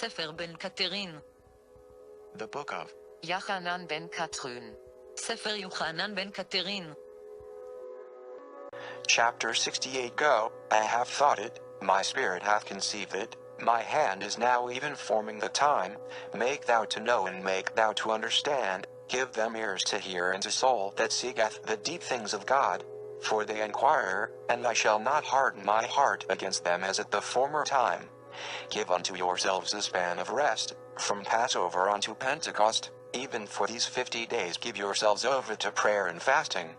ספר בן קתרין. The book of Jachanan ben Kathryn. ספר יוחנן בן קתרין. Chapter 68. Go, I have thought it, my spirit hath conceived it, my hand is now even forming the time, make thou to know and make thou to understand, give them ears to hear and a soul that seeketh the deep things of God. For they inquire, and I shall not harden my heart against them as at the former time. Give unto yourselves a span of rest, from Passover unto Pentecost, even for these 50 days give yourselves over to prayer and fasting.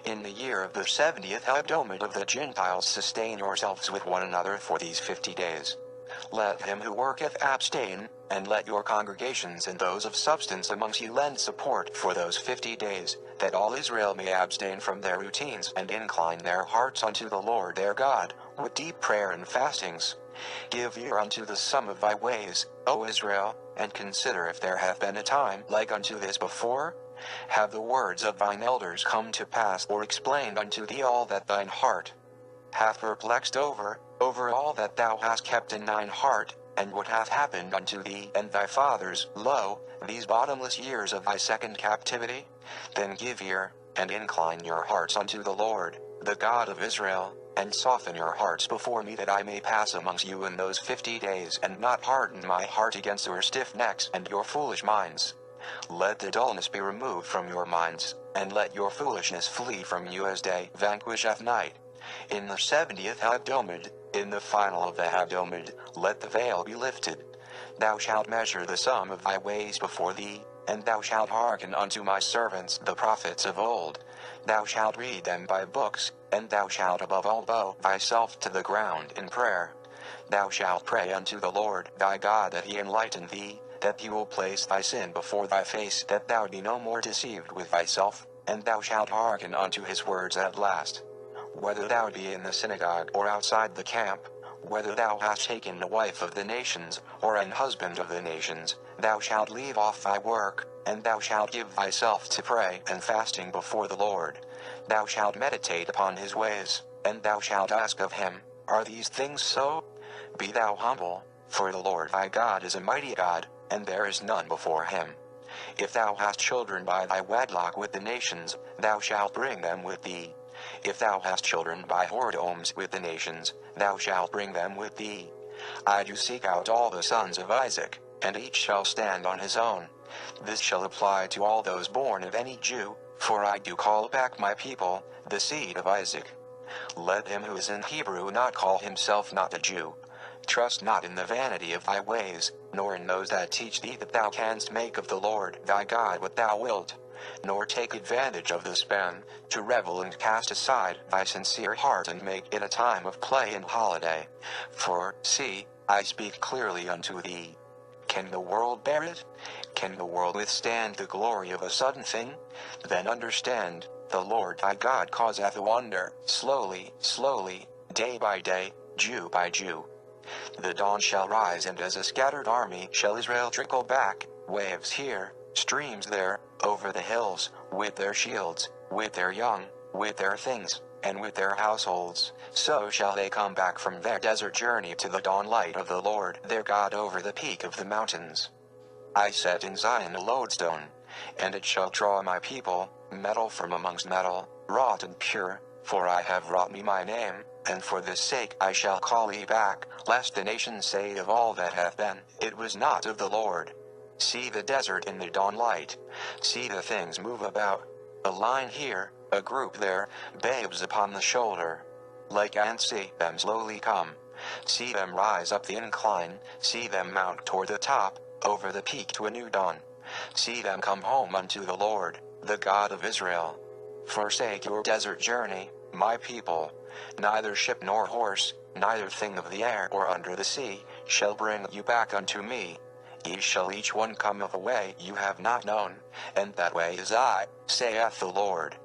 In the year of the 70th hebdomad of the Gentiles sustain yourselves with one another for these 50 days. Let him who worketh abstain, and let your congregations and those of substance amongst you lend support for those 50 days, that all Israel may abstain from their routines and incline their hearts unto the Lord their God, with deep prayer and fastings. Give ear unto the sum of thy ways, O Israel, and consider if there hath been a time like unto this before. Have the words of thine elders come to pass, or explained unto thee all that thine heart hath perplexed over all that thou hast kept in thine heart, and what hath happened unto thee and thy fathers, lo, these bottomless years of thy second captivity? Then give ear, and incline your hearts unto the Lord, the God of Israel, and soften your hearts before me, that I may pass amongst you in those 50 days, and not harden my heart against your stiff necks and your foolish minds. Let the dullness be removed from your minds, and let your foolishness flee from you as day vanquisheth night. In the 70th hebdomad, in the final of the hebdomad, let the veil be lifted. Thou shalt measure the sum of thy ways before thee, and thou shalt hearken unto my servants the prophets of old. Thou shalt read them by books, and thou shalt above all bow thyself to the ground in prayer. Thou shalt pray unto the Lord thy God that he enlighten thee, that he will place thy sin before thy face, that thou be no more deceived with thyself, and thou shalt hearken unto his words at last. Whether thou be in the synagogue or outside the camp, whether thou hast taken a wife of the nations, or an husband of the nations, thou shalt leave off thy work, and thou shalt give thyself to pray and fasting before the Lord. Thou shalt meditate upon his ways, and thou shalt ask of him, Are these things so? Be thou humble, for the Lord thy God is a mighty God, and there is none before him. If thou hast children by thy wedlock with the nations, thou shalt bring them with thee. If thou hast children by whoredoms with the nations, thou shalt bring them with thee. I do seek out all the sons of Isaac, and each shall stand on his own. This shall apply to all those born of any Jew, for I do call back my people, the seed of Isaac. Let him who is in Hebrew not call himself not a Jew. Trust not in the vanity of thy ways, nor in those that teach thee that thou canst make of the Lord thy God what thou wilt. Nor take advantage of the span, to revel and cast aside thy sincere heart and make it a time of play and holiday. For, see, I speak clearly unto thee. Can the world bear it? Can the world withstand the glory of a sudden thing? Then understand, the Lord thy God causeth a wonder, slowly, slowly, day by day, Jew by Jew. The dawn shall rise, and as a scattered army shall Israel trickle back, waves here, streams there, over the hills, with their shields, with their young, with their things, and with their households. So shall they come back from their desert journey to the dawn light of the Lord their God over the peak of the mountains. I set in Zion a lodestone, and it shall draw my people, metal from amongst metal, wrought and pure, for I have wrought me my name, and for this sake I shall call ye back, lest the nations say of all that hath been, It was not of the Lord. See the desert in the dawn light. See the things move about. A line here, a group there, babes upon the shoulder. Like ants see them slowly come. See them rise up the incline, see them mount toward the top, over the peak to a new dawn. See them come home unto the Lord, the God of Israel. Forsake your desert journey, my people. Neither ship nor horse, neither thing of the air or under the sea, shall bring you back unto me. Ye shall each one come of a way you have not known, and that way is I, saith the Lord.